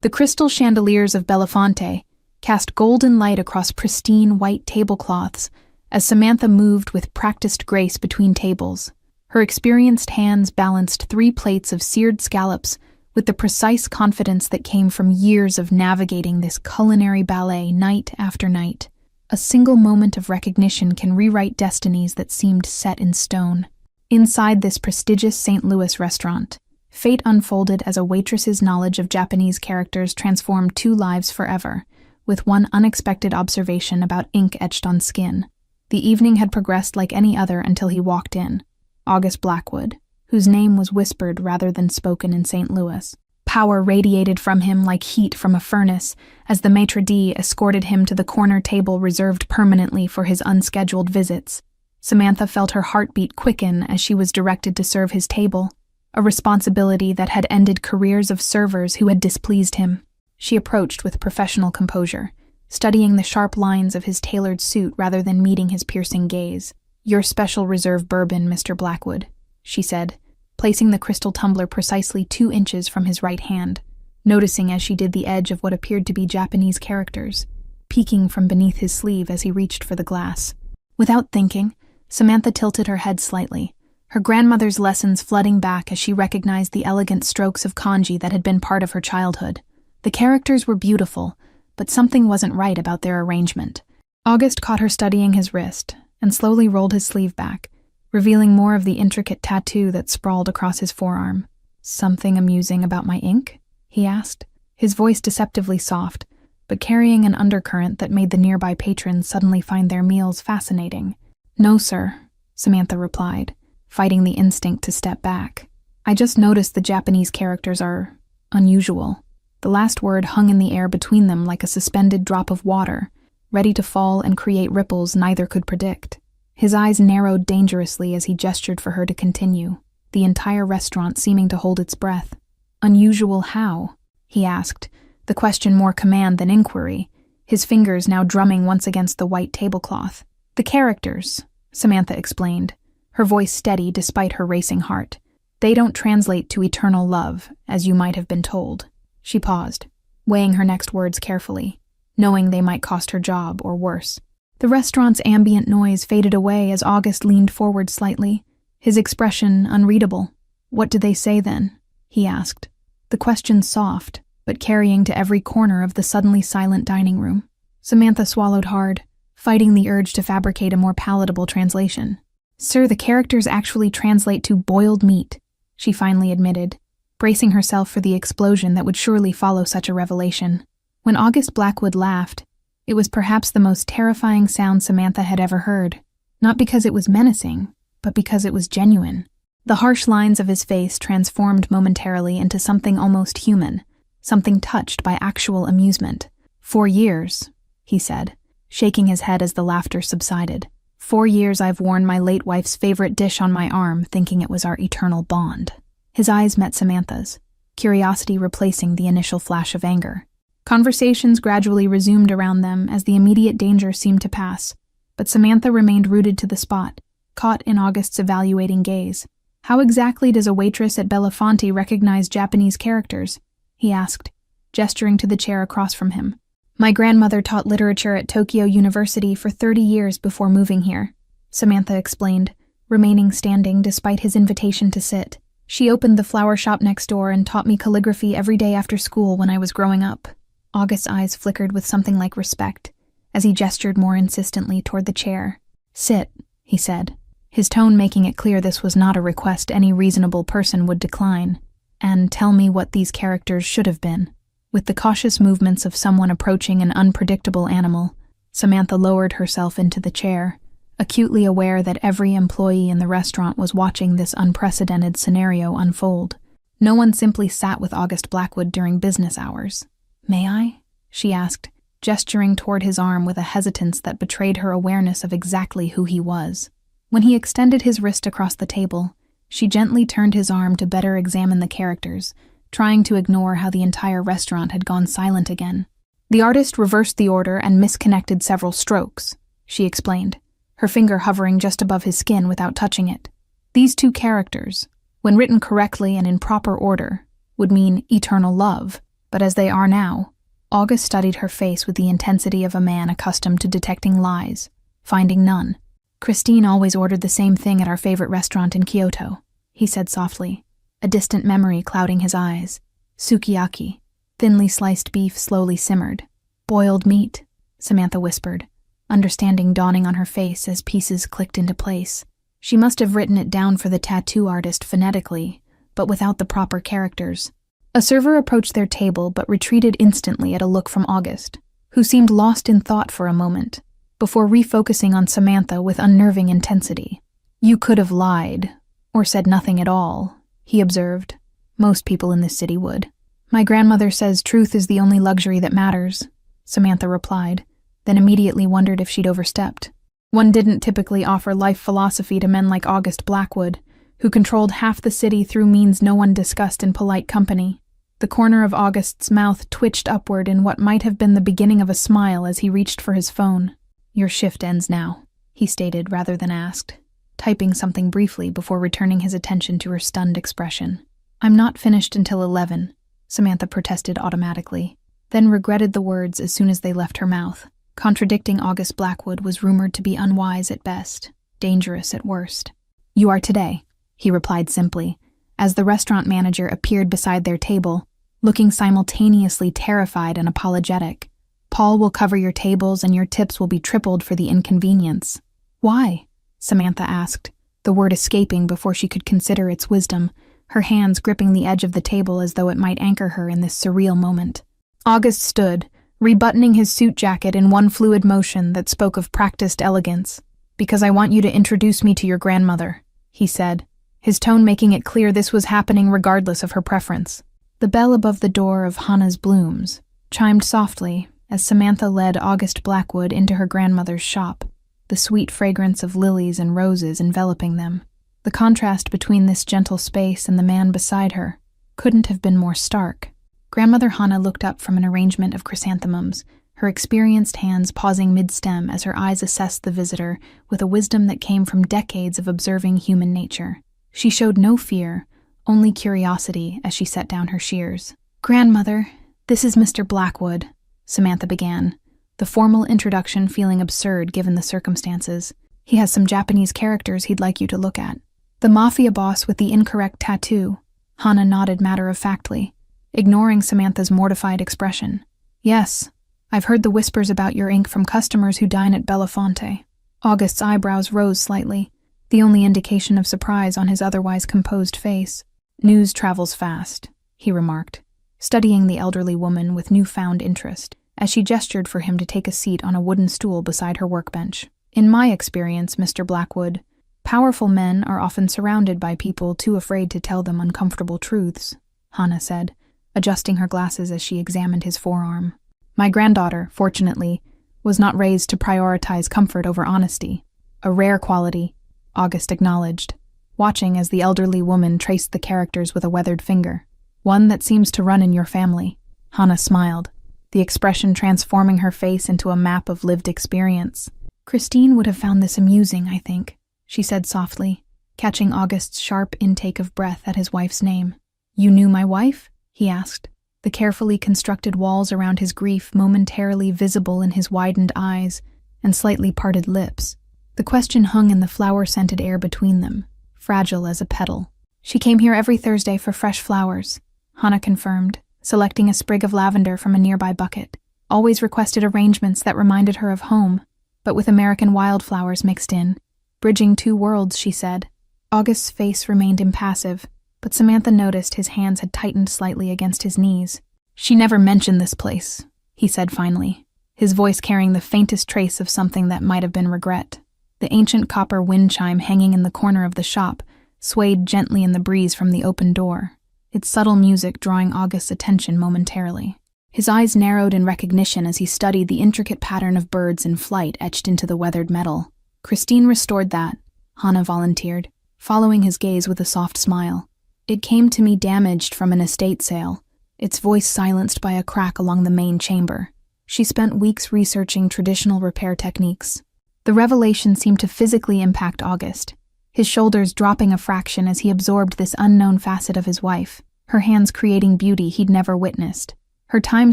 The crystal chandeliers of Belafonte cast golden light across pristine white tablecloths as Samantha moved with practiced grace between tables. Her experienced hands balanced 3 plates of seared scallops with the precise confidence that came from years of navigating this culinary ballet night after night. A single moment of recognition can rewrite destinies that seemed set in stone. Inside this prestigious St. Louis restaurant, fate unfolded as a waitress's knowledge of Japanese characters transformed 2 lives forever, with one unexpected observation about ink etched on skin. The evening had progressed like any other until he walked in, August Blackwood, whose name was whispered rather than spoken in St. Louis. Power radiated from him like heat from a furnace as the maitre d' escorted him to the corner table reserved permanently for his unscheduled visits. Samantha felt her heartbeat quicken as she was directed to serve his table, a responsibility that had ended careers of servers who had displeased him. She approached with professional composure, studying the sharp lines of his tailored suit rather than meeting his piercing gaze. "Your special reserve bourbon, Mr. Blackwood," she said, placing the crystal tumbler precisely 2 inches from his right hand, noticing as she did the edge of what appeared to be Japanese characters, peeking from beneath his sleeve as he reached for the glass. Without thinking, Samantha tilted her head slightly, her grandmother's lessons flooding back as she recognized the elegant strokes of kanji that had been part of her childhood. The characters were beautiful, but something wasn't right about their arrangement. August caught her studying his wrist and slowly rolled his sleeve back, revealing more of the intricate tattoo that sprawled across his forearm. "Something amusing about my ink?" he asked, his voice deceptively soft, but carrying an undercurrent that made the nearby patrons suddenly find their meals fascinating. "No, sir," Samantha replied, fighting the instinct to step back. "I just noticed the Japanese characters are unusual." The last word hung in the air between them like a suspended drop of water, ready to fall and create ripples neither could predict. His eyes narrowed dangerously as he gestured for her to continue, the entire restaurant seeming to hold its breath. "Unusual how?" he asked, the question more command than inquiry, his fingers now drumming once against the white tablecloth. "The characters," Samantha explained, her voice steady despite her racing heart. "They don't translate to eternal love, as you might have been told." She paused, weighing her next words carefully, knowing they might cost her job or worse. The restaurant's ambient noise faded away as August leaned forward slightly, his expression unreadable. "What do they say then?" he asked, the question soft, but carrying to every corner of the suddenly silent dining room. Samantha swallowed hard, fighting the urge to fabricate a more palatable translation. "Sir, the characters actually translate to boiled meat," she finally admitted, bracing herself for the explosion that would surely follow such a revelation. When August Blackwood laughed, it was perhaps the most terrifying sound Samantha had ever heard, not because it was menacing, but because it was genuine. The harsh lines of his face transformed momentarily into something almost human, something touched by actual amusement. "4 years," he said, shaking his head as the laughter subsided. "4 years I've worn my late wife's favorite dish on my arm, thinking it was our eternal bond." His eyes met Samantha's, curiosity replacing the initial flash of anger. Conversations gradually resumed around them as the immediate danger seemed to pass, but Samantha remained rooted to the spot, caught in August's evaluating gaze. "How exactly does a waitress at Belafonte recognize Japanese characters?" he asked, gesturing to the chair across from him. "My grandmother taught literature at Tokyo University for 30 years before moving here," Samantha explained, remaining standing despite his invitation to sit. "She opened the flower shop next door and taught me calligraphy every day after school when I was growing up." August's eyes flickered with something like respect, as he gestured more insistently toward the chair. "Sit," he said, his tone making it clear this was not a request any reasonable person would decline. "And tell me what these characters should have been." With the cautious movements of someone approaching an unpredictable animal, Samantha lowered herself into the chair, acutely aware that every employee in the restaurant was watching this unprecedented scenario unfold. No one simply sat with August Blackwood during business hours. "May I?" she asked, gesturing toward his arm with a hesitance that betrayed her awareness of exactly who he was. When he extended his wrist across the table, she gently turned his arm to better examine the characters, trying to ignore how the entire restaurant had gone silent again. "The artist reversed the order and misconnected several strokes," she explained, her finger hovering just above his skin without touching it. "These 2 characters, when written correctly and in proper order, would mean eternal love, But as they are now, August studied her face with the intensity of a man accustomed to detecting lies, finding none. "Christine always ordered the same thing at our favorite restaurant in Kyoto," he said softly, a distant memory clouding his eyes. "Sukiyaki." Thinly sliced beef slowly simmered. "Boiled meat," Samantha whispered, understanding dawning on her face as pieces clicked into place. She must have written it down for the tattoo artist phonetically, but without the proper characters. A server approached their table but retreated instantly at a look from August, who seemed lost in thought for a moment, before refocusing on Samantha with unnerving intensity. "You could have lied, or said nothing at all," he observed. "Most people in this city would." "My grandmother says truth is the only luxury that matters," Samantha replied, then immediately wondered if she'd overstepped. One didn't typically offer life philosophy to men like August Blackwood, who controlled half the city through means no one discussed in polite company. The corner of August's mouth twitched upward in what might have been the beginning of a smile as he reached for his phone. "Your shift ends now," he stated rather than asked, typing something briefly before returning his attention to her stunned expression. "I'm not finished until 11, Samantha protested automatically, then regretted the words as soon as they left her mouth. Contradicting August Blackwood was rumored to be unwise at best, dangerous at worst. "You are today," he replied simply, as the restaurant manager appeared beside their table, looking simultaneously terrified and apologetic. "Paul will cover your tables and your tips will be tripled for the inconvenience." "Why?" Samantha asked, the word escaping before she could consider its wisdom, her hands gripping the edge of the table as though it might anchor her in this surreal moment. August stood, rebuttoning his suit jacket in one fluid motion that spoke of practiced elegance. "Because I want you to introduce me to your grandmother," he said, his tone making it clear this was happening regardless of her preference. The bell above the door of Hannah's Blooms chimed softly as Samantha led August Blackwood into her grandmother's shop, the sweet fragrance of lilies and roses enveloping them. The contrast between this gentle space and the man beside her couldn't have been more stark. Grandmother Hannah looked up from an arrangement of chrysanthemums, her experienced hands pausing mid-stem as her eyes assessed the visitor with a wisdom that came from decades of observing human nature. She showed no fear, only curiosity as she set down her shears. "Grandmother, this is Mr. Blackwood," Samantha began, the formal introduction feeling absurd given the circumstances. "He has some Japanese characters he'd like you to look at." "The Mafia boss with the incorrect tattoo," Hannah nodded matter-of-factly, ignoring Samantha's mortified expression. "Yes, I've heard the whispers about your ink from customers who dine at Belafonte." August's eyebrows rose slightly, the only indication of surprise on his otherwise composed face. "News travels fast," he remarked, studying the elderly woman with newfound interest, as she gestured for him to take a seat on a wooden stool beside her workbench. "In my experience, Mr. Blackwood, powerful men are often surrounded by people too afraid to tell them uncomfortable truths," Hannah said, adjusting her glasses as she examined his forearm. "My granddaughter, fortunately, was not raised to prioritize comfort over honesty. A rare quality," August acknowledged, watching as the elderly woman traced the characters with a weathered finger. "One that seems to run in your family." Hannah smiled, the expression transforming her face into a map of lived experience. "Christine would have found this amusing, I think," she said softly, catching August's sharp intake of breath at his wife's name. "You knew my wife?" he asked, the carefully constructed walls around his grief momentarily visible in his widened eyes and slightly parted lips. The question hung in the flower-scented air between them, fragile as a petal. "She came here every Thursday for fresh flowers," Hannah confirmed, selecting a sprig of lavender from a nearby bucket. "Always requested arrangements that reminded her of home, but with American wildflowers mixed in. Bridging two worlds," she said. August's face remained impassive, but Samantha noticed his hands had tightened slightly against his knees. "She never mentioned this place," he said finally, his voice carrying the faintest trace of something that might have been regret. The ancient copper wind chime hanging in the corner of the shop swayed gently in the breeze from the open door, its subtle music drawing August's attention momentarily. His eyes narrowed in recognition as he studied the intricate pattern of birds in flight etched into the weathered metal. "Christine restored that," Hannah volunteered, following his gaze with a soft smile. "It came to me damaged from an estate sale," its voice silenced by a crack along the main chamber. She spent weeks researching traditional repair techniques. The revelation seemed to physically impact August, his shoulders dropping a fraction as he absorbed this unknown facet of his wife, her hands creating beauty he'd never witnessed. her time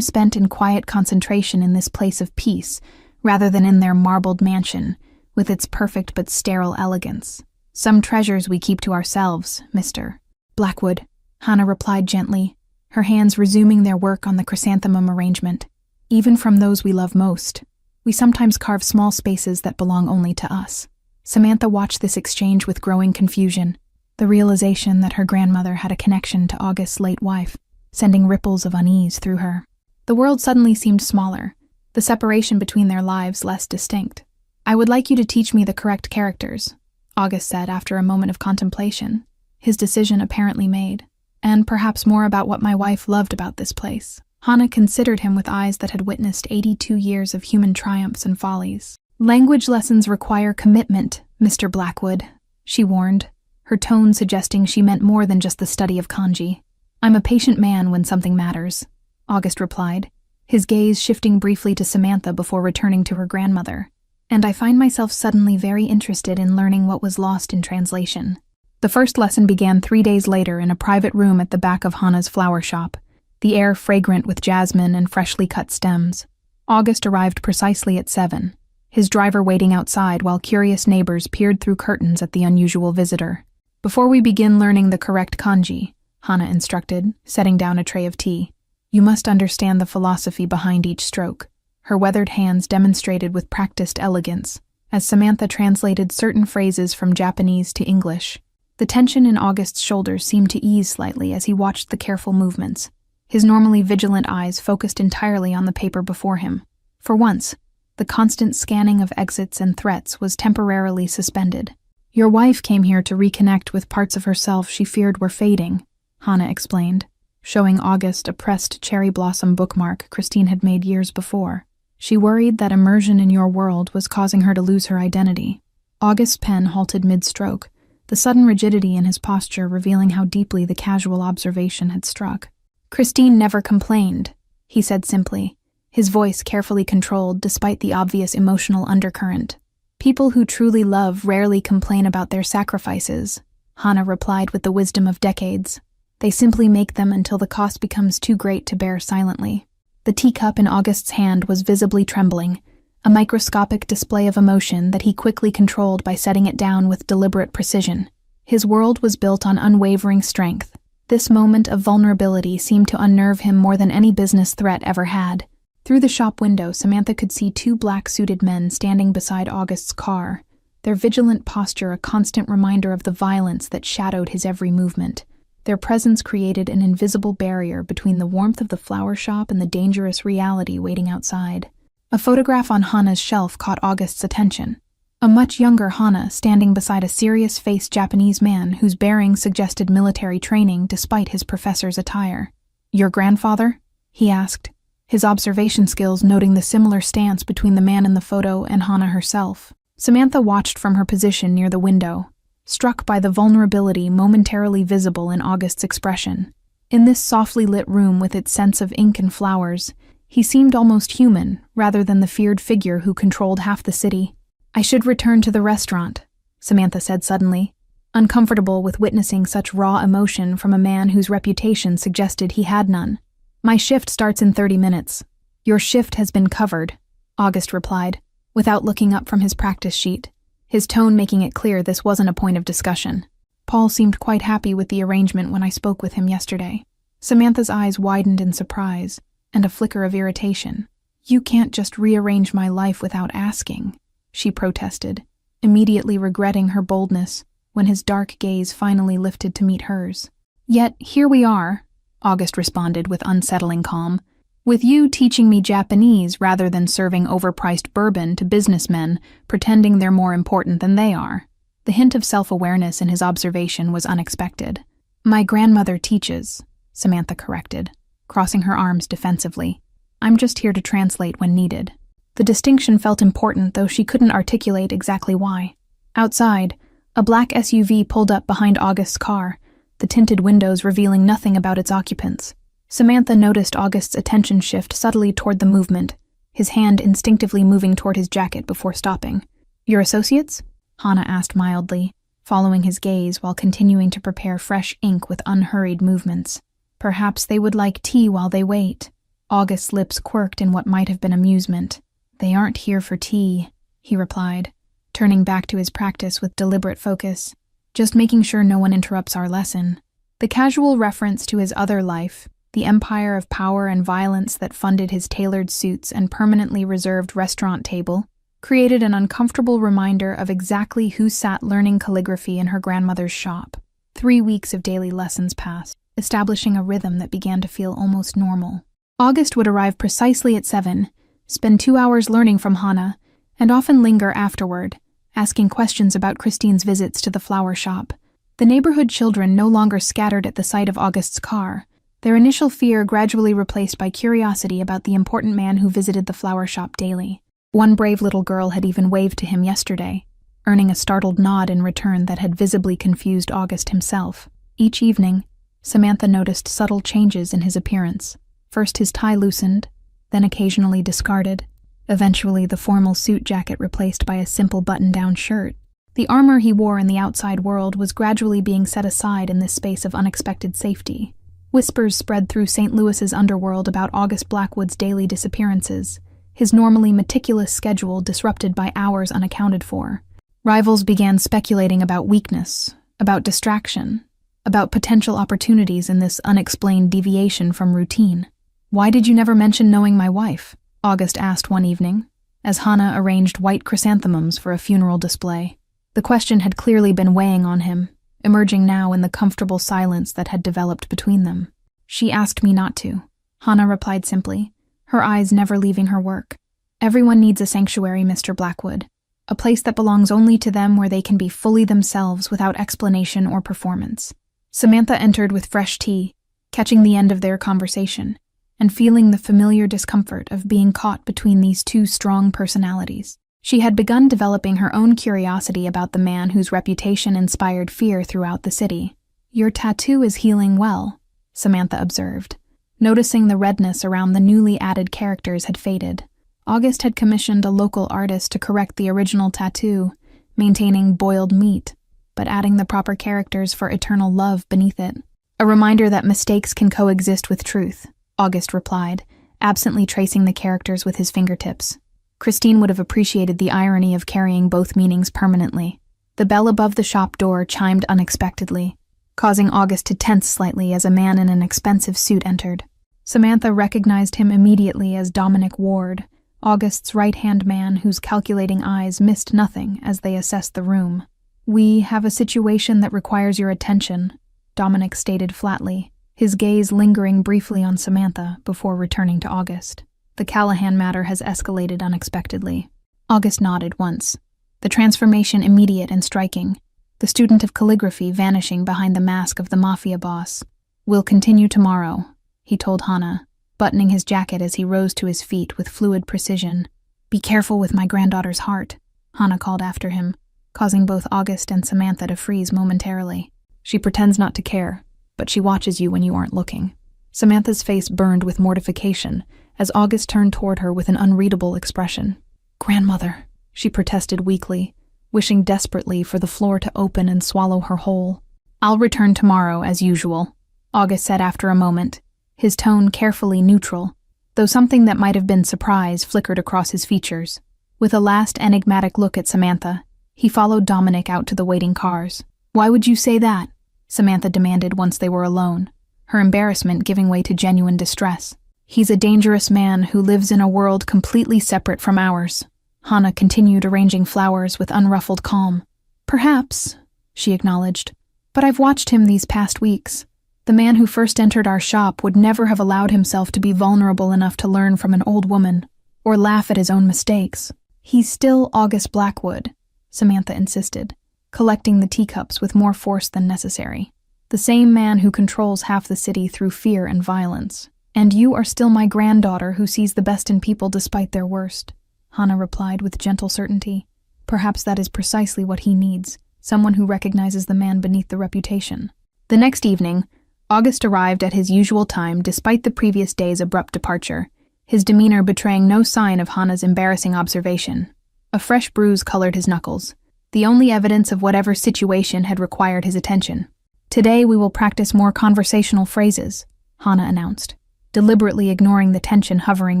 spent in quiet concentration in this place of peace, rather than in their marbled mansion, with its perfect but sterile elegance. "Some treasures we keep to ourselves, Mr. Blackwood," Hannah replied gently, her hands resuming their work on the chrysanthemum arrangement. "Even from those we love most, we sometimes carve small spaces that belong only to us." Samantha watched this exchange with growing confusion, the realization that her grandmother had a connection to August's late wife, sending ripples of unease through her. The world suddenly seemed smaller, the separation between their lives less distinct. "I would like you to teach me the correct characters," August said after a moment of contemplation, his decision apparently made, "and perhaps more about what my wife loved about this place." Hannah considered him with eyes that had witnessed 82 years of human triumphs and follies. "Language lessons require commitment, Mr. Blackwood," she warned, her tone suggesting she meant more than just the study of kanji. "I'm a patient man when something matters," August replied, his gaze shifting briefly to Samantha before returning to her grandmother. "And I find myself suddenly very interested in learning what was lost in translation." The first lesson began 3 days later in a private room at the back of Hannah's flower shop, the air fragrant with jasmine and freshly cut stems. August arrived precisely at 7, his driver waiting outside while curious neighbors peered through curtains at the unusual visitor. "Before we begin learning the correct kanji," Hannah instructed, setting down a tray of tea, "you must understand the philosophy behind each stroke." Her weathered hands demonstrated with practiced elegance, as Samantha translated certain phrases from Japanese to English. The tension in August's shoulders seemed to ease slightly as he watched the careful movements, his normally vigilant eyes focused entirely on the paper before him. For once, the constant scanning of exits and threats was temporarily suspended. "Your wife came here to reconnect with parts of herself she feared were fading," Hannah explained, showing August a pressed cherry blossom bookmark Christine had made years before. "She worried that immersion in your world was causing her to lose her identity." August's pen halted mid-stroke, the sudden rigidity in his posture revealing how deeply the casual observation had struck. "Christine never complained," he said simply, his voice carefully controlled despite the obvious emotional undercurrent. "People who truly love rarely complain about their sacrifices," Hannah replied with the wisdom of decades. "They simply make them until the cost becomes too great to bear silently." The teacup in August's hand was visibly trembling, a microscopic display of emotion that he quickly controlled by setting it down with deliberate precision. His world was built on unwavering strength. This moment of vulnerability seemed to unnerve him more than any business threat ever had. Through the shop window, Samantha could see 2 black-suited men standing beside August's car, their vigilant posture a constant reminder of the violence that shadowed his every movement. Their presence created an invisible barrier between the warmth of the flower shop and the dangerous reality waiting outside. A photograph on Hannah's shelf caught August's attention. A much younger Hannah standing beside a serious-faced Japanese man whose bearing suggested military training despite his professor's attire. "Your grandfather?" he asked, his observation skills noting the similar stance between the man in the photo and Hannah herself. Samantha watched from her position near the window, struck by the vulnerability momentarily visible in August's expression. In this softly lit room with its scents of ink and flowers, he seemed almost human, rather than the feared figure who controlled half the city. "I should return to the restaurant," Samantha said suddenly, uncomfortable with witnessing such raw emotion from a man whose reputation suggested he had none. "My shift starts in 30 minutes. "Your shift has been covered," August replied, without looking up from his practice sheet, his tone making it clear this wasn't a point of discussion. "Paul seemed quite happy with the arrangement when I spoke with him yesterday." Samantha's eyes widened in surprise, and a flicker of irritation. "You can't just rearrange my life without asking," she protested, immediately regretting her boldness when his dark gaze finally lifted to meet hers. "Yet here we are," August responded with unsettling calm, "with you teaching me Japanese rather than serving overpriced bourbon to businessmen pretending they're more important than they are." The hint of self-awareness in his observation was unexpected. "My grandmother teaches," Samantha corrected, crossing her arms defensively. "I'm just here to translate when needed." The distinction felt important, though she couldn't articulate exactly why. Outside, a black SUV pulled up behind August's car, the tinted windows revealing nothing about its occupants. Samantha noticed August's attention shift subtly toward the movement, his hand instinctively moving toward his jacket before stopping. "Your associates?" Hannah asked mildly, following his gaze while continuing to prepare fresh ink with unhurried movements. "Perhaps they would like tea while they wait." August's lips quirked in what might have been amusement. "They aren't here for tea," he replied, turning back to his practice with deliberate focus. "Just making sure no one interrupts our lesson." The casual reference to his other life, the empire of power and violence that funded his tailored suits and permanently reserved restaurant table, created an uncomfortable reminder of exactly who sat learning calligraphy in her grandmother's shop. 3 weeks of daily lessons passed, establishing a rhythm that began to feel almost normal. August would arrive precisely at 7, spend 2 hours learning from Hannah, and often linger afterward, asking questions about Christine's visits to the flower shop. The neighborhood children no longer scattered at the sight of August's car, their initial fear gradually replaced by curiosity about the important man who visited the flower shop daily. One brave little girl had even waved to him yesterday, earning a startled nod in return that had visibly confused August himself. Each evening, Samantha noticed subtle changes in his appearance. First his tie loosened, then occasionally discarded, eventually the formal suit jacket replaced by a simple button-down shirt. The armor he wore in the outside world was gradually being set aside in this space of unexpected safety. Whispers spread through St. Louis's underworld about August Blackwood's daily disappearances, his normally meticulous schedule disrupted by hours unaccounted for. Rivals began speculating about weakness, about distraction, about potential opportunities in this unexplained deviation from routine. "Why did you never mention knowing my wife?" August asked one evening, as Hannah arranged white chrysanthemums for a funeral display. The question had clearly been weighing on him, emerging now in the comfortable silence that had developed between them. "She asked me not to," Hannah replied simply, her eyes never leaving her work. "Everyone needs a sanctuary, Mr. Blackwood, a place that belongs only to them where they can be fully themselves without explanation or performance." Samantha entered with fresh tea, catching the end of their conversation, and feeling the familiar discomfort of being caught between these two strong personalities. She had begun developing her own curiosity about the man whose reputation inspired fear throughout the city. "Your tattoo is healing well," Samantha observed. Noticing the redness around the newly added characters had faded, August had commissioned a local artist to correct the original tattoo, maintaining boiled meat, but adding the proper characters for eternal love beneath it. "A reminder that mistakes can coexist with truth," August replied, absently tracing the characters with his fingertips. Christine would have appreciated the irony of carrying both meanings permanently. The bell above the shop door chimed unexpectedly, causing August to tense slightly as a man in an expensive suit entered. Samantha recognized him immediately as Dominic Ward, August's right-hand man whose calculating eyes missed nothing as they assessed the room. "We have a situation that requires your attention," Dominic stated flatly, his gaze lingering briefly on Samantha before returning to August. "The Callahan matter has escalated unexpectedly." August nodded once, the transformation immediate and striking, the student of calligraphy vanishing behind the mask of the Mafia boss. "We'll continue tomorrow," he told Hannah, buttoning his jacket as he rose to his feet with fluid precision. "Be careful with my granddaughter's heart," Hannah called after him, causing both August and Samantha to freeze momentarily. "She pretends not to care, but she watches you when you aren't looking." Samantha's face burned with mortification as August turned toward her with an unreadable expression. "Grandmother," she protested weakly, wishing desperately for the floor to open and swallow her whole. "I'll return tomorrow, as usual," August said after a moment, his tone carefully neutral, though something that might have been surprise flickered across his features. With a last enigmatic look at Samantha, he followed Dominic out to the waiting cars. "Why would you say that?" Samantha demanded once they were alone, her embarrassment giving way to genuine distress. "He's a dangerous man who lives in a world completely separate from ours," Hannah continued arranging flowers with unruffled calm. "Perhaps," she acknowledged, "but I've watched him these past weeks. The man who first entered our shop would never have allowed himself to be vulnerable enough to learn from an old woman, or laugh at his own mistakes." "He's still August Blackwood," Samantha insisted, collecting the teacups with more force than necessary. "The same man who controls half the city through fear and violence. And you are still my granddaughter who sees the best in people despite their worst," Hannah replied with gentle certainty. "Perhaps that is precisely what he needs, someone who recognizes the man beneath the reputation." The next evening, August arrived at his usual time despite the previous day's abrupt departure, his demeanor betraying no sign of Hannah's embarrassing observation. A fresh bruise colored his knuckles, the only evidence of whatever situation had required his attention. "Today we will practice more conversational phrases," Hannah announced. deliberately ignoring the tension hovering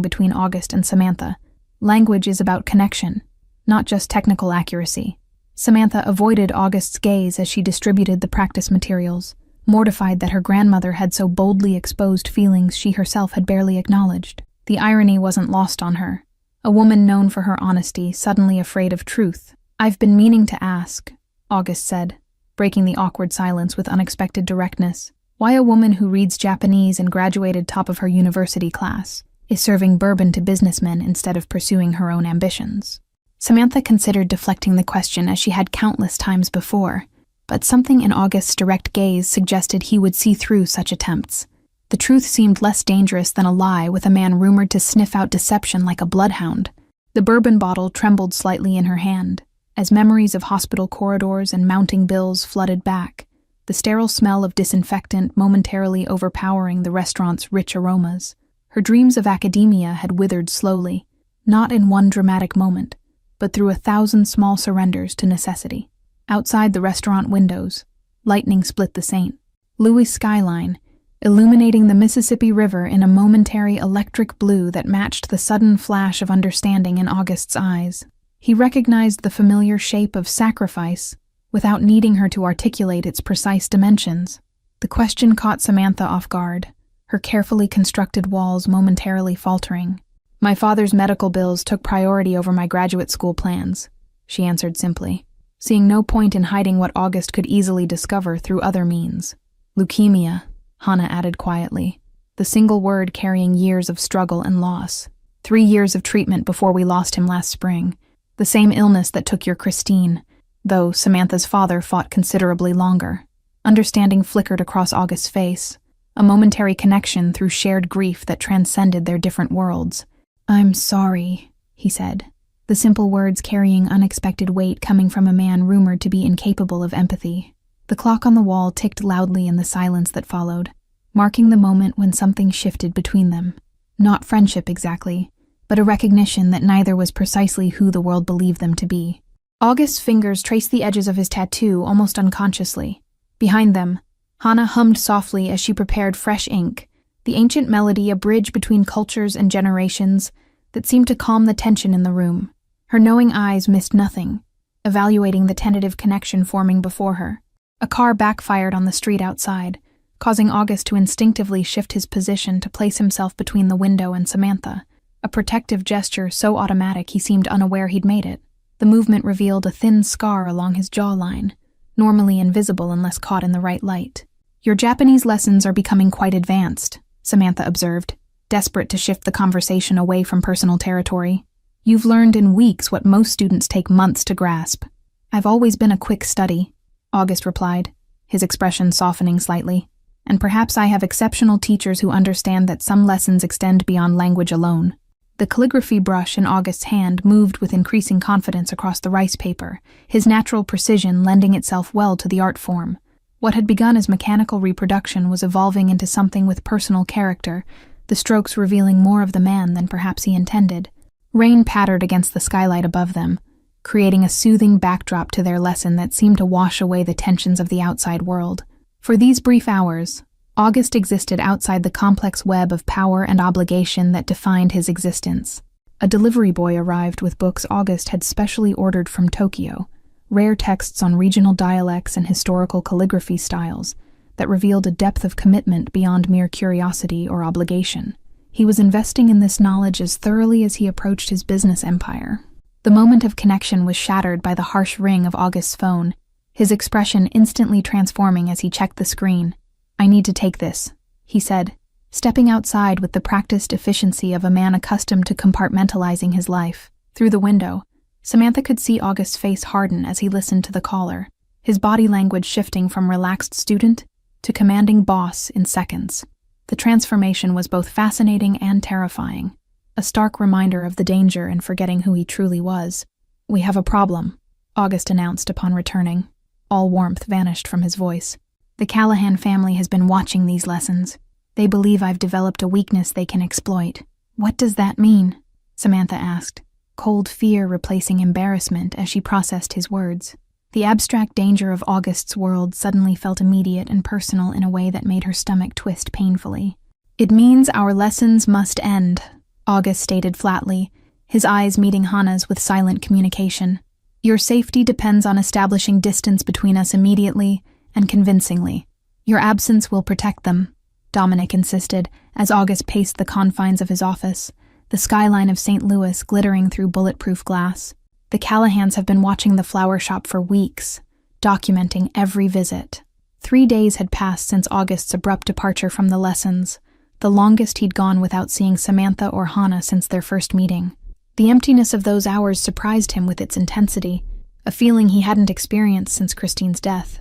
between August and Samantha. Language is about connection, not just technical accuracy. Samantha avoided August's gaze as she distributed the practice materials, mortified that her grandmother had so boldly exposed feelings she herself had barely acknowledged. The irony wasn't lost on her. A woman known for her honesty, suddenly afraid of truth. "I've been meaning to ask," August said, breaking the awkward silence with unexpected directness. "Why a woman who reads Japanese and graduated top of her university class is serving bourbon to businessmen instead of pursuing her own ambitions?" Samantha considered deflecting the question as she had countless times before, but something in August's direct gaze suggested he would see through such attempts. The truth seemed less dangerous than a lie with a man rumored to sniff out deception like a bloodhound. The bourbon bottle trembled slightly in her hand, as memories of hospital corridors and mounting bills flooded back, the sterile smell of disinfectant momentarily overpowering the restaurant's rich aromas. Her dreams of academia had withered slowly, not in one dramatic moment, but through 1,000 small surrenders to necessity. Outside the restaurant windows, lightning split the St. Louis skyline, illuminating the Mississippi River in a momentary electric blue that matched the sudden flash of understanding in August's eyes. He recognized the familiar shape of sacrifice without needing her to articulate its precise dimensions. The question caught Samantha off guard, her carefully constructed walls momentarily faltering. "My father's medical bills took priority over my graduate school plans," she answered simply, seeing no point in hiding what August could easily discover through other means. "Leukemia," Hannah added quietly, the single word carrying years of struggle and loss. 3 years of treatment before we lost him last spring. The same illness that took your Christine, though Samantha's father fought considerably longer. Understanding flickered across August's face, a momentary connection through shared grief that transcended their different worlds. "I'm sorry," he said, the simple words carrying unexpected weight coming from a man rumored to be incapable of empathy. The clock on the wall ticked loudly in the silence that followed, marking the moment when something shifted between them. Not friendship exactly, but a recognition that neither was precisely who the world believed them to be. August's fingers traced the edges of his tattoo almost unconsciously. Behind them, Hannah hummed softly as she prepared fresh ink, the ancient melody a bridge between cultures and generations that seemed to calm the tension in the room. Her knowing eyes missed nothing, evaluating the tentative connection forming before her. A car backfired on the street outside, causing August to instinctively shift his position to place himself between the window and Samantha, a protective gesture so automatic he seemed unaware he'd made it. The movement revealed a thin scar along his jawline, normally invisible unless caught in the right light. "Your Japanese lessons are becoming quite advanced," Samantha observed, desperate to shift the conversation away from personal territory. "You've learned in weeks what most students take months to grasp." "I've always been a quick study," August replied, his expression softening slightly. "And perhaps I have exceptional teachers who understand that some lessons extend beyond language alone." The calligraphy brush in August's hand moved with increasing confidence across the rice paper, his natural precision lending itself well to the art form. What had begun as mechanical reproduction was evolving into something with personal character, the strokes revealing more of the man than perhaps he intended. Rain pattered against the skylight above them, creating a soothing backdrop to their lesson that seemed to wash away the tensions of the outside world. For these brief hours, August existed outside the complex web of power and obligation that defined his existence. A delivery boy arrived with books August had specially ordered from Tokyo, rare texts on regional dialects and historical calligraphy styles that revealed a depth of commitment beyond mere curiosity or obligation. He was investing in this knowledge as thoroughly as he approached his business empire. The moment of connection was shattered by the harsh ring of August's phone, his expression instantly transforming as he checked the screen. "I need to take this," he said, stepping outside with the practiced efficiency of a man accustomed to compartmentalizing his life. Through the window, Samantha could see August's face harden as he listened to the caller, his body language shifting from relaxed student to commanding boss in seconds. The transformation was both fascinating and terrifying, a stark reminder of the danger in forgetting who he truly was. "We have a problem," August announced upon returning. All warmth vanished from his voice. "The Callahan family has been watching these lessons. They believe I've developed a weakness they can exploit." "What does that mean?" Samantha asked, cold fear replacing embarrassment as she processed his words. The abstract danger of August's world suddenly felt immediate and personal in a way that made her stomach twist painfully. "It means our lessons must end," August stated flatly, his eyes meeting Hannah's with silent communication. "Your safety depends on establishing distance between us immediately and convincingly. Your absence will protect them," Dominic insisted as August paced the confines of his office, the skyline of St. Louis glittering through bulletproof glass. "The Callahans have been watching the flower shop for weeks, documenting every visit." 3 days had passed since August's abrupt departure from the lessons, the longest he'd gone without seeing Samantha or Hannah since their first meeting. The emptiness of those hours surprised him with its intensity, a feeling he hadn't experienced since Christine's death.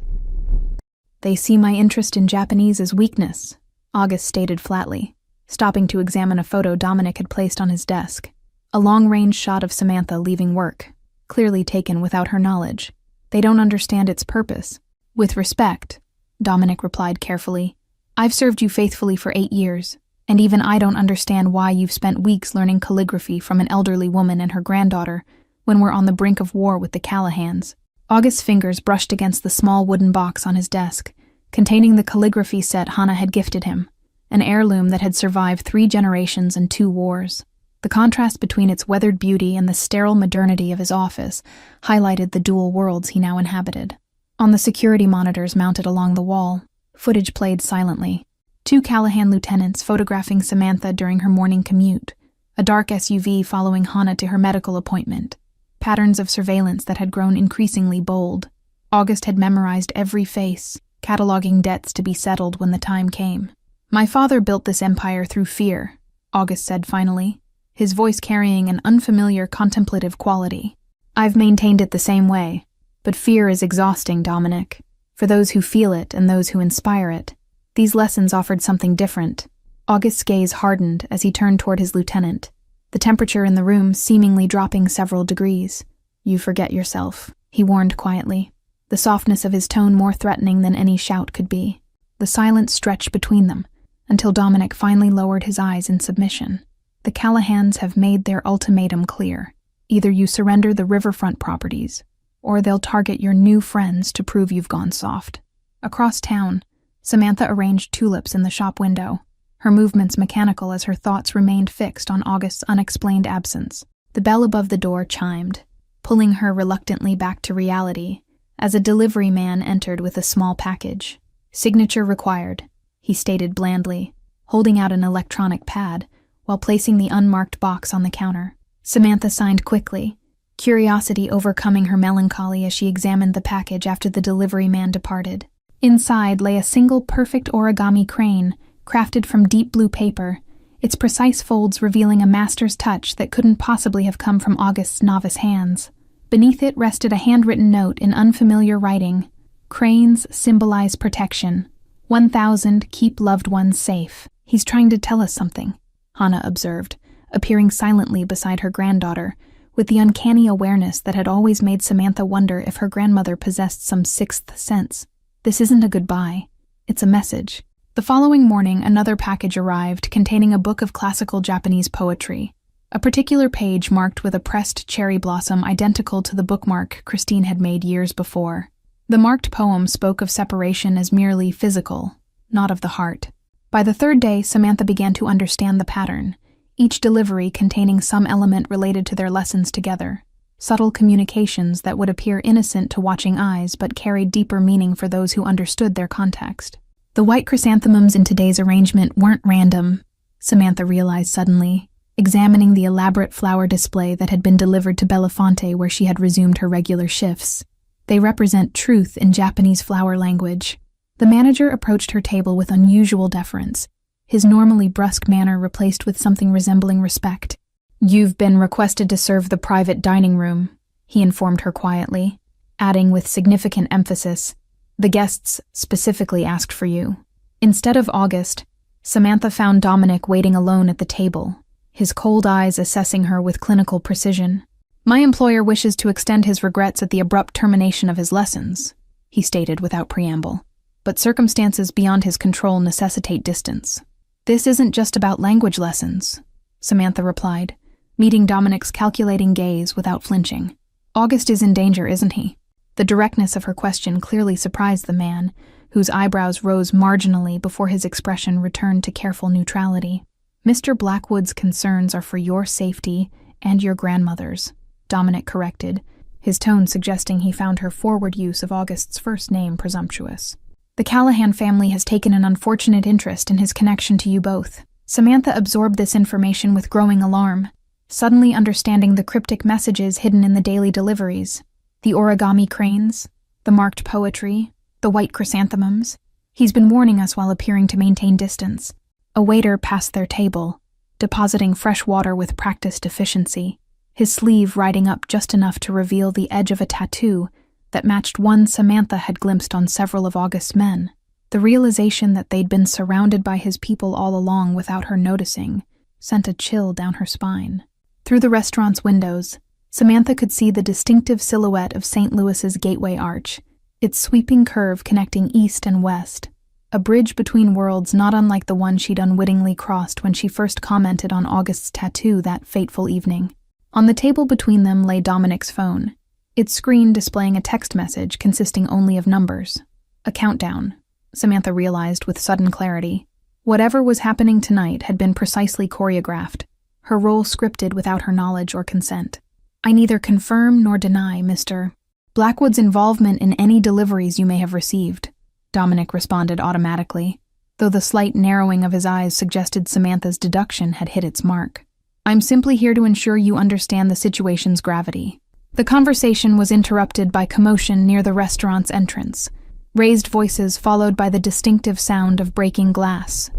"They see my interest in Japanese as weakness," August stated flatly, stopping to examine a photo Dominic had placed on his desk. A long-range shot of Samantha leaving work, clearly taken without her knowledge. "They don't understand its purpose." "With respect," Dominic replied carefully, "I've served you faithfully for 8 years, and even I don't understand why you've spent weeks learning calligraphy from an elderly woman and her granddaughter when we're on the brink of war with the Callahans." August's fingers brushed against the small wooden box on his desk, containing the calligraphy set Hannah had gifted him, an heirloom that had survived 3 generations and 2 wars. The contrast between its weathered beauty and the sterile modernity of his office highlighted the dual worlds he now inhabited. On the security monitors mounted along the wall, footage played silently. 2 Callahan lieutenants photographing Samantha during her morning commute, a dark SUV following Hannah to her medical appointment, patterns of surveillance that had grown increasingly bold. August had memorized every face, cataloging debts to be settled when the time came. "My father built this empire through fear," August said finally, his voice carrying an unfamiliar contemplative quality. "I've maintained it the same way, but fear is exhausting, Dominic, for those who feel it and those who inspire it. These lessons offered something different." August's gaze hardened as he turned toward his lieutenant, the temperature in the room seemingly dropping several degrees. "You forget yourself," he warned quietly, the softness of his tone more threatening than any shout could be. The silence stretched between them, until Dominic finally lowered his eyes in submission. "The Callahans have made their ultimatum clear. Either you surrender the riverfront properties, or they'll target your new friends to prove you've gone soft." Across town, Samantha arranged tulips in the shop window, her movements mechanical as her thoughts remained fixed on August's unexplained absence. The bell above the door chimed, pulling her reluctantly back to reality, as a delivery man entered with a small package. "Signature required," he stated blandly, holding out an electronic pad while placing the unmarked box on the counter. Samantha signed quickly, curiosity overcoming her melancholy as she examined the package after the delivery man departed. Inside lay a single perfect origami crane, crafted from deep blue paper, its precise folds revealing a master's touch that couldn't possibly have come from August's novice hands. Beneath it rested a handwritten note in unfamiliar writing. "Cranes symbolize protection. 1,000 keep loved ones safe." "He's trying to tell us something," Hannah observed, appearing silently beside her granddaughter, with the uncanny awareness that had always made Samantha wonder if her grandmother possessed some sixth sense. "This isn't a goodbye. It's a message." The following morning, another package arrived containing a book of classical Japanese poetry, a particular page marked with a pressed cherry blossom identical to the bookmark Christine had made years before. The marked poem spoke of separation as merely physical, not of the heart. By the 3rd day, Samantha began to understand the pattern, each delivery containing some element related to their lessons together, subtle communications that would appear innocent to watching eyes but carried deeper meaning for those who understood their context. The white chrysanthemums in today's arrangement weren't random, Samantha realized suddenly, examining the elaborate flower display that had been delivered to Belafonte where she had resumed her regular shifts. They represent truth in Japanese flower language. The manager approached her table with unusual deference, his normally brusque manner replaced with something resembling respect. "You've been requested to serve the private dining room," he informed her quietly, adding with significant emphasis, "The guests specifically asked for you." Instead of August, Samantha found Dominic waiting alone at the table, his cold eyes assessing her with clinical precision. "My employer wishes to extend his regrets at the abrupt termination of his lessons," he stated without preamble, "but circumstances beyond his control necessitate distance." "This isn't just about language lessons," Samantha replied, meeting Dominic's calculating gaze without flinching. "August is in danger, isn't he?" The directness of her question clearly surprised the man, whose eyebrows rose marginally before his expression returned to careful neutrality. "Mr. Blackwood's concerns are for your safety and your grandmother's," Dominic corrected, his tone suggesting he found her forward use of August's first name presumptuous. "The Callahan family has taken an unfortunate interest in his connection to you both." Samantha absorbed this information with growing alarm, suddenly understanding the cryptic messages hidden in the daily deliveries. The origami cranes, the marked poetry, the white chrysanthemums. "He's been warning us while appearing to maintain distance." A waiter passed their table, depositing fresh water with practiced efficiency, his sleeve riding up just enough to reveal the edge of a tattoo that matched one Samantha had glimpsed on several of August's men. The realization that they'd been surrounded by his people all along without her noticing sent a chill down her spine. Through the restaurant's windows, Samantha could see the distinctive silhouette of St. Louis's Gateway Arch, its sweeping curve connecting east and west, a bridge between worlds not unlike the one she'd unwittingly crossed when she first commented on August's tattoo that fateful evening. On the table between them lay Dominic's phone, its screen displaying a text message consisting only of numbers. A countdown, Samantha realized with sudden clarity. Whatever was happening tonight had been precisely choreographed, her role scripted without her knowledge or consent. "I neither confirm nor deny Mr. Blackwood's involvement in any deliveries you may have received," Dominic responded automatically, though the slight narrowing of his eyes suggested Samantha's deduction had hit its mark. "I'm simply here to ensure you understand the situation's gravity." The conversation was interrupted by commotion near the restaurant's entrance, raised voices followed by the distinctive sound of breaking glass.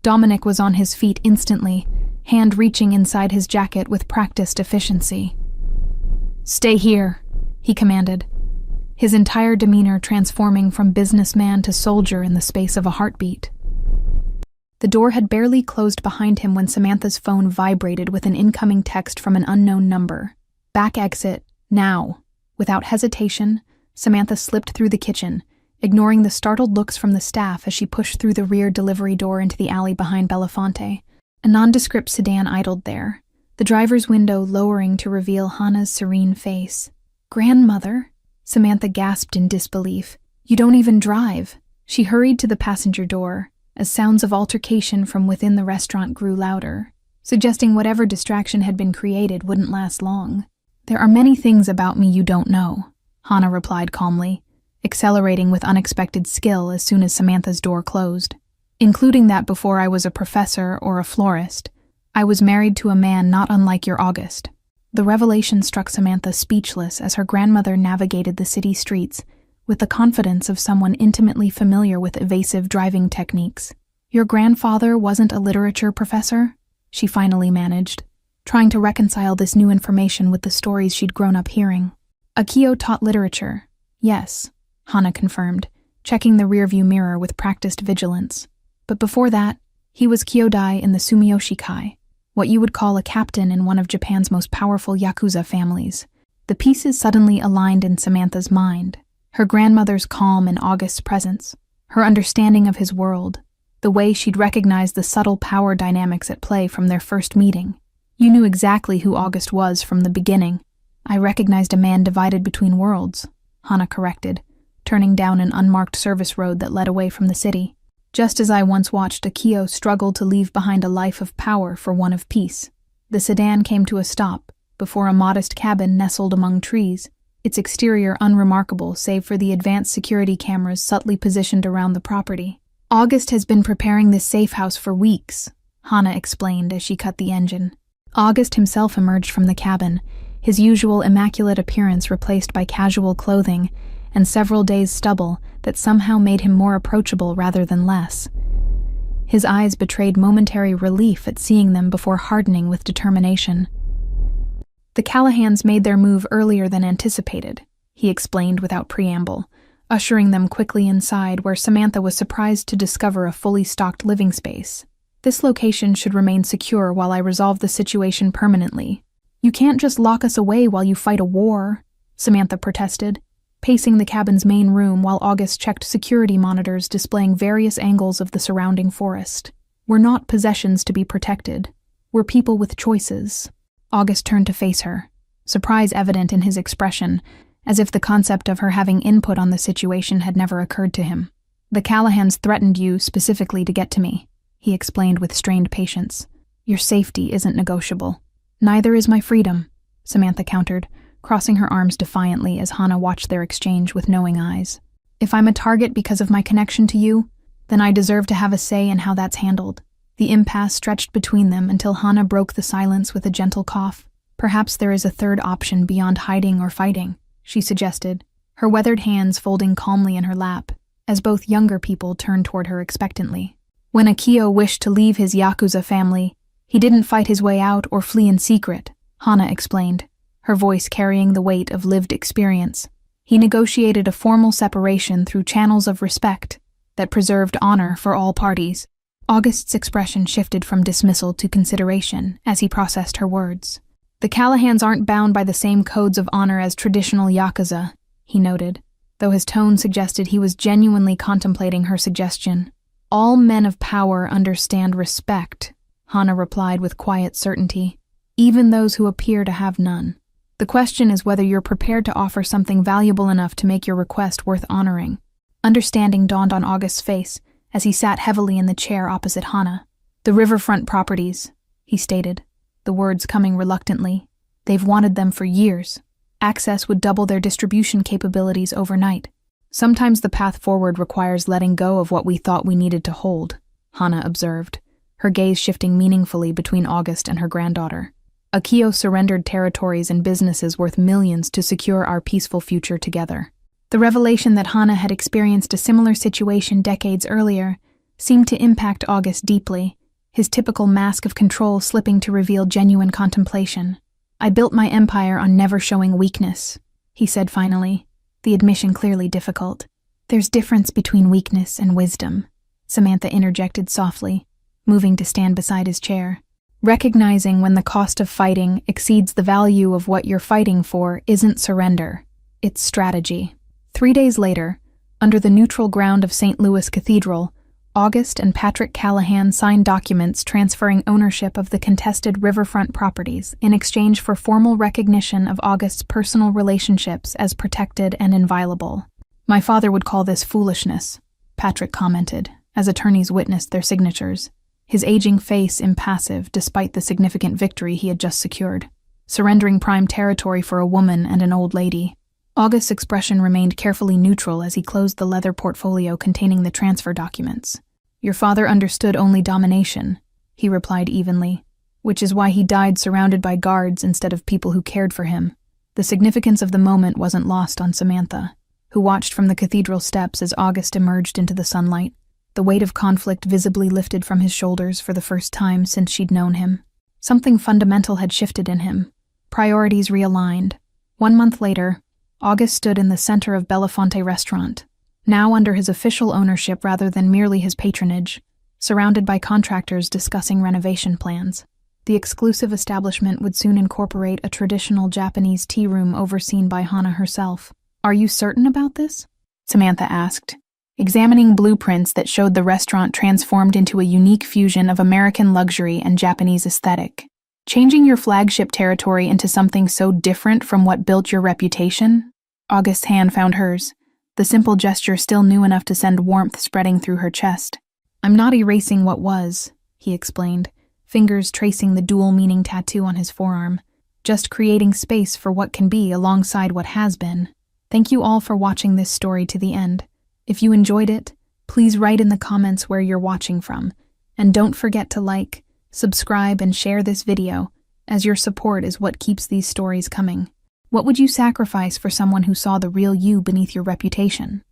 Dominic was on his feet instantly, hand reaching inside his jacket with practiced efficiency. "Stay here," he commanded, his entire demeanor transforming from businessman to soldier in the space of a heartbeat. The door had barely closed behind him when Samantha's phone vibrated with an incoming text from an unknown number. "Back exit, now." Without hesitation, Samantha slipped through the kitchen, ignoring the startled looks from the staff as she pushed through the rear delivery door into the alley behind Belafonte. A nondescript sedan idled there, the driver's window lowering to reveal Hannah's serene face. "Grandmother?" Samantha gasped in disbelief. "You don't even drive." She hurried to the passenger door, as sounds of altercation from within the restaurant grew louder, suggesting whatever distraction had been created wouldn't last long. "There are many things about me you don't know," Hannah replied calmly, accelerating with unexpected skill as soon as Samantha's door closed. "Including that before I was a professor or a florist, I was married to a man not unlike your August." The revelation struck Samantha speechless as her grandmother navigated the city streets with the confidence of someone intimately familiar with evasive driving techniques. "Your grandfather wasn't a literature professor?" she finally managed, trying to reconcile this new information with the stories she'd grown up hearing. "Akio taught literature, yes," Hannah confirmed, checking the rearview mirror with practiced vigilance. "But before that, he was kyodai in the Sumiyoshi-kai, what you would call a captain in one of Japan's most powerful Yakuza families." The pieces suddenly aligned in Samantha's mind. Her grandmother's calm in August's presence, her understanding of his world, the way she'd recognized the subtle power dynamics at play from their first meeting. "You knew exactly who August was from the beginning." "I recognized a man divided between worlds," Hannah corrected, turning down an unmarked service road that led away from the city. "Just as I once watched Akio struggle to leave behind a life of power for one of peace." The sedan came to a stop before a modest cabin nestled among trees, its exterior unremarkable save for the advanced security cameras subtly positioned around the property. "August has been preparing this safe house for weeks," Hannah explained as she cut the engine. August himself emerged from the cabin, his usual immaculate appearance replaced by casual clothing and several days' stubble that somehow made him more approachable rather than less. His eyes betrayed momentary relief at seeing them before hardening with determination. "The Callahans made their move earlier than anticipated," he explained without preamble, ushering them quickly inside where Samantha was surprised to discover a fully stocked living space. "This location should remain secure while I resolve the situation permanently." "You can't just lock us away while you fight a war," Samantha protested, pacing the cabin's main room while August checked security monitors displaying various angles of the surrounding forest. "We're not possessions to be protected. We're people with choices." August turned to face her, surprise evident in his expression, as if the concept of her having input on the situation had never occurred to him. "The Callahans threatened you specifically to get to me," he explained with strained patience. "Your safety isn't negotiable." "Neither is my freedom," Samantha countered, crossing her arms defiantly as Hannah watched their exchange with knowing eyes. "If I'm a target because of my connection to you, then I deserve to have a say in how that's handled." The impasse stretched between them until Hannah broke the silence with a gentle cough. "Perhaps there is a third option beyond hiding or fighting," she suggested, her weathered hands folding calmly in her lap, as both younger people turned toward her expectantly. "When Akio wished to leave his Yakuza family, he didn't fight his way out or flee in secret," Hannah explained, her voice carrying the weight of lived experience. "He negotiated a formal separation through channels of respect that preserved honor for all parties." August's expression shifted from dismissal to consideration as he processed her words. "The Callahans aren't bound by the same codes of honor as traditional Yakuza," he noted, though his tone suggested he was genuinely contemplating her suggestion. "All men of power understand respect," Hannah replied with quiet certainty, "even those who appear to have none. The question is whether you're prepared to offer something valuable enough to make your request worth honoring." Understanding dawned on August's face as he sat heavily in the chair opposite Hannah. "The riverfront properties," he stated, the words coming reluctantly. "They've wanted them for years. Access would double their distribution capabilities overnight. Sometimes the path forward requires letting go of what we thought we needed to hold," Hannah observed, her gaze shifting meaningfully between August and her granddaughter. "Akio surrendered territories and businesses worth millions to secure our peaceful future together." The revelation that Hannah had experienced a similar situation decades earlier seemed to impact August deeply, his typical mask of control slipping to reveal genuine contemplation. "I built my empire on never showing weakness," he said finally, the admission clearly difficult. "There's difference between weakness and wisdom," Samantha interjected softly, moving to stand beside his chair. "Recognizing when the cost of fighting exceeds the value of what you're fighting for isn't surrender, it's strategy." 3 days later, under the neutral ground of St. Louis Cathedral, August and Patrick Callahan signed documents transferring ownership of the contested riverfront properties in exchange for formal recognition of August's personal relationships as protected and inviolable. "My father would call this foolishness," Patrick commented, as attorneys witnessed their signatures, his aging face impassive despite the significant victory he had just secured. Surrendering prime territory for a woman and an old lady. August's expression remained carefully neutral as he closed the leather portfolio containing the transfer documents. "Your father understood only domination," he replied evenly, "which is why he died surrounded by guards instead of people who cared for him." The significance of the moment wasn't lost on Samantha, who watched from the cathedral steps as August emerged into the sunlight, the weight of conflict visibly lifted from his shoulders for the first time since she'd known him. Something fundamental had shifted in him, priorities realigned. 1 month later, August stood in the center of Belafonte restaurant, now under his official ownership rather than merely his patronage, surrounded by contractors discussing renovation plans. The exclusive establishment would soon incorporate a traditional Japanese tea room overseen by Hannah herself. "Are you certain about this?" Samantha asked, examining blueprints that showed the restaurant transformed into a unique fusion of American luxury and Japanese aesthetic. "Changing your flagship territory into something so different from what built your reputation?" August's hand found hers, the simple gesture still new enough to send warmth spreading through her chest. "I'm not erasing what was," he explained, fingers tracing the dual-meaning tattoo on his forearm, "just creating space for what can be alongside what has been." Thank you all for watching this story to the end. If you enjoyed it, please write in the comments where you're watching from, and don't forget to like, subscribe, and share this video, as your support is what keeps these stories coming. What would you sacrifice for someone who saw the real you beneath your reputation?